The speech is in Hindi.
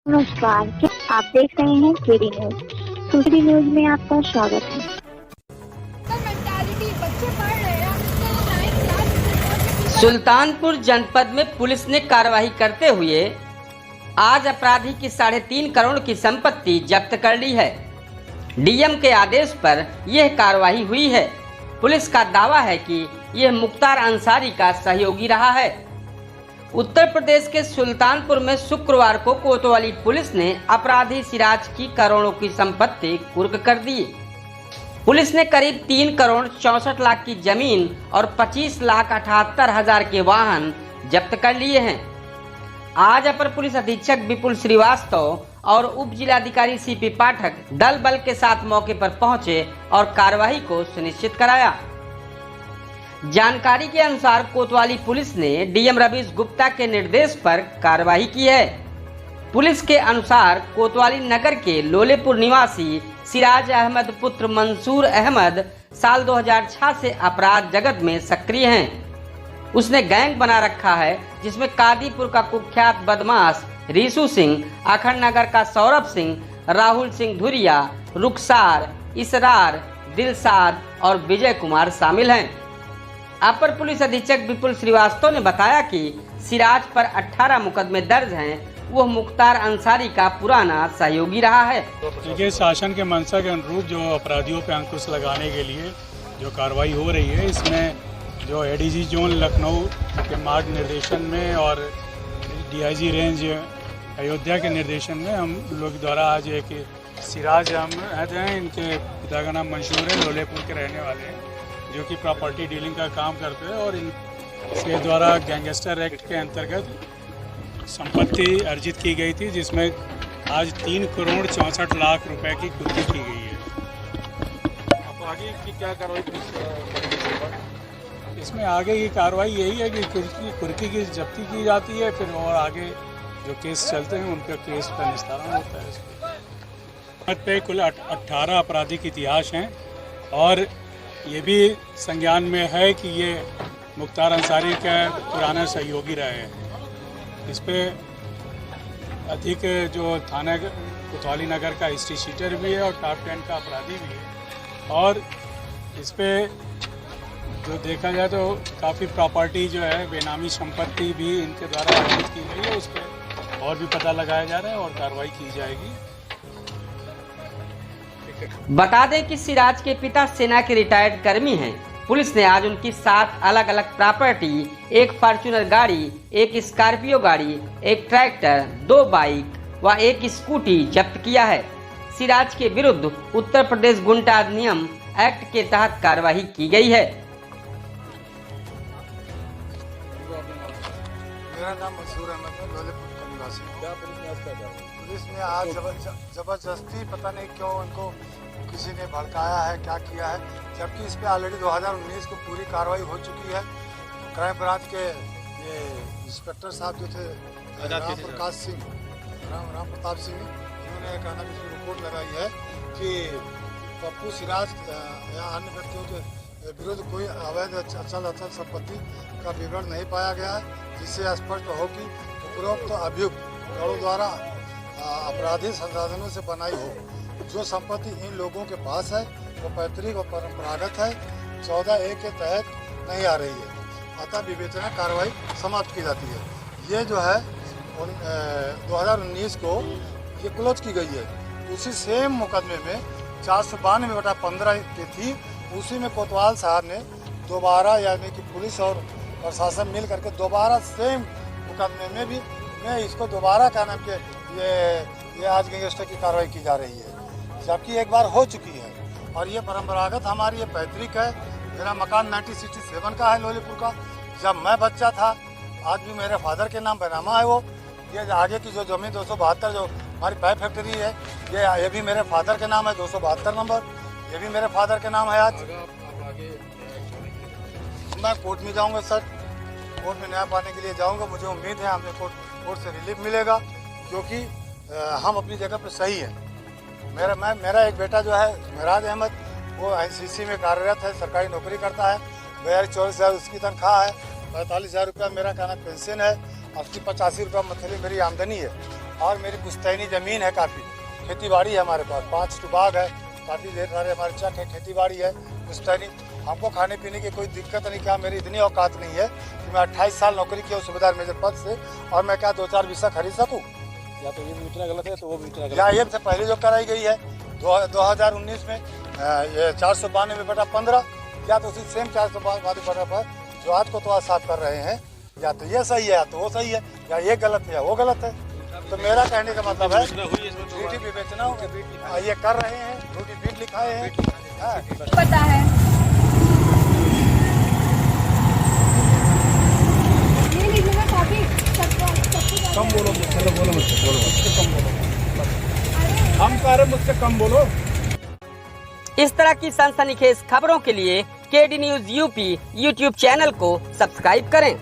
नमस्कार, क्या आप देख रहे हैं केडी न्यूज। केडी न्यूज में आपका स्वागत है। सुल्तानपुर जनपद में पुलिस ने कार्रवाई करते हुए आज अपराधी की 3.5 करोड़ की संपत्ति जब्त कर ली है। डीएम के आदेश पर यह कार्रवाई हुई है। पुलिस का दावा है कि यह मुख्तार अंसारी का सहयोगी रहा है। उत्तर प्रदेश के सुल्तानपुर में शुक्रवार को कोतवाली पुलिस ने अपराधी सिराज की करोड़ों की संपत्ति कुर्क कर दी। पुलिस ने करीब 3 करोड़ 64 लाख की जमीन और 25,78,000 के वाहन जब्त कर लिए हैं। आज अपर पुलिस अधीक्षक विपुल श्रीवास्तव और उप जिलाधिकारी सीपी पाठक दल बल के साथ मौके पर पहुंचे और कार्रवाई को सुनिश्चित कराया। जानकारी के अनुसार कोतवाली पुलिस ने डीएम रवीश गुप्ता के निर्देश पर कार्रवाई की है। पुलिस के अनुसार कोतवाली नगर के लोलेपुर निवासी सिराज अहमद पुत्र मंसूर अहमद साल 2006 से अपराध जगत में सक्रिय हैं। उसने गैंग बना रखा है जिसमें कादीपुर का कुख्यात बदमाश रीसू सिंह, अखंड नगर का सौरभ सिंह, राहुल सिंह धुरिया, रुखसार, इसरार, दिलसाद और विजय कुमार शामिल हैं। अपर पुलिस अधीक्षक विपुल श्रीवास्तव ने बताया कि सिराज पर 18 मुकदमे दर्ज हैं। वह मुख्तार अंसारी का पुराना सहयोगी रहा है। देखिए, शासन के मंशा के अनुरूप जो अपराधियों पर अंकुश लगाने के लिए जो कार्रवाई हो रही है, इसमें जो एडीजी जोन लखनऊ के मार्ग निर्देशन में और डीआईजी रेंज अयोध्या के निर्देशन में हम लोग द्वारा आज एक सिराज अहमद हैं, इनके पिता का नाम मंसूर है, लोलेपुर के रहने वाले हैं, जो कि प्रॉपर्टी डीलिंग का काम करते हैं और इनके द्वारा गैंगस्टर एक्ट के अंतर्गत संपत्ति अर्जित की गई थी, जिसमें आज 3 करोड़ 64 लाख रुपए की कुर्की की गई है। अब आगे की क्या कार्रवाई? इसमें आगे की कार्रवाई यही है कि कुर्की की जब्ती की जाती है, फिर और आगे जो केस चलते हैं उनका केस का निस्तारण होता है। इसमें पे कुल 18 आपराधिक इतिहास हैं और ये भी संज्ञान में है कि ये मुख्तार अंसारी का पुराना सहयोगी रहे हैं। इस पे अधिक जो थाना कोतवाली नगर का हिस्ट्री शीटर भी है और टॉप 10 का अपराधी भी है। और इस पे जो देखा जाए तो काफ़ी प्रॉपर्टी जो है बेनामी संपत्ति भी इनके द्वारा अर्जित की गई है। उस पर और भी पता लगाया जा रहा है और कार्रवाई की जाएगी। बता दें कि सिराज के पिता सेना के रिटायर्ड कर्मी हैं। पुलिस ने आज उनकी 7 अलग अलग प्रॉपर्टी, एक फॉर्च्यूनर गाड़ी, एक स्कॉर्पियो गाड़ी, एक ट्रैक्टर, 2 बाइक व एक स्कूटी जब्त किया है। सिराज के विरुद्ध उत्तर प्रदेश गुंडा अधिनियम एक्ट के तहत कार्रवाई की गई है। मेरा नाम मंसूर अहमद है, लोलेपुर का निवासी। पुलिस ने आज जबरदस्ती पता नहीं क्यों उनको किसी ने भड़काया है, क्या किया है, जबकि इस पे ऑलरेडी 2019 को पूरी कार्रवाई हो चुकी है। क्राइम ब्रांच के ये इंस्पेक्टर साहब जो थे राम प्रताप सिंह, इन्होंने कहना कि रिपोर्ट लगाई है कि पप्पू सिराज या अन्य व्यक्तियों के विरुद्ध कोई अवैध अचल संपत्ति का विवरण नहीं पाया गया है, जिससे स्पष्ट हो कि उपरोक्त अभियुक्त करोड़ों द्वारा आपराधिक संसाधनों से बनाई हो। जो संपत्ति इन लोगों के पास है वो पैतृक और परंपरागत है, 14A के तहत नहीं आ रही है, अतः विवेचना कार्रवाई समाप्त की जाती है। ये जो है 2019 को ये क्लोज की गई है। उसी सेम मुकदमे में 492/15 की थी, उसी में कोतवाल साहब ने दोबारा, यानी कि पुलिस और प्रशासन मिल करके दोबारा सेम मुकदमे में भी इसको दोबारा क्या नाम के ये आज गैंगस्टर की कार्रवाई की जा रही है, जबकि एक बार हो चुकी है। और ये परंपरागत हमारी ये पैतृक है। मेरा मकान 1967 का है लोलीपुर का। जब मैं बच्चा था, आज भी मेरे फादर के नाम बेनामा है वो। ये आगे की जो जमीन 272 जो हमारी पाइप फैक्ट्री है, ये भी मेरे फादर के नाम है, 272 नंबर, ये भी मेरे फादर के नाम है। आज मैं कोर्ट में जाऊँगा सर, कोर्ट में न्याय पाने के लिए जाऊँगा। मुझे उम्मीद है हमें कोर्ट से रिलीफ मिलेगा, क्योंकि हम अपनी जगह पर सही है। मेरा एक बेटा जो है महराज अहमद, वो ICC में कार्यरत है, सरकारी नौकरी करता है। 42,000 उसकी तनख्वाह है, 45,000 रुपया मेरा कहना पेंशन है, 80-85 रुपया मंथली मेरी आमदनी है। और मेरी पुश्तैनी ज़मीन है काफ़ी, खेती बाड़ी है हमारे पास, 5 बाग है, काफ़ी ढेर सारे हमारे चक है, खेती बाड़ी है, पुश्तैनी। हमको खाने पीने की कोई दिक्कत नहीं, क्या मेरी इतनी औकात नहीं है कि मैं 28 साल नौकरी किया सूबेदार मेजर पद से और मैं क्या 2-4 बीसा खरीद सकूँ? या तो ये भी इतना गलत है तो वो भी इतना गलत या ये से पहले जो कराई गई है 2019 में ये 492/15, या तो उसी सेम 492/15 पर जो आज को तो साफ कर रहे हैं, या तो ये सही है या तो वो सही है, या ये गलत है या वो गलत है। तो मेरा कहने का मतलब है ड्यूटी भी बेचना होगा, ये कर रहे हैं, ड्यूटी बीट लिखाए हैं। पता है ये लीजिएगा कॉफी कम बोलो मुझसे, बोलो मुझसे कम बोलो, हम कह रहे मुझसे कम बोलो। इस तरह की सनसनीखेज खबरों के लिए KD news UP YouTube channel को सब्सक्राइब करें।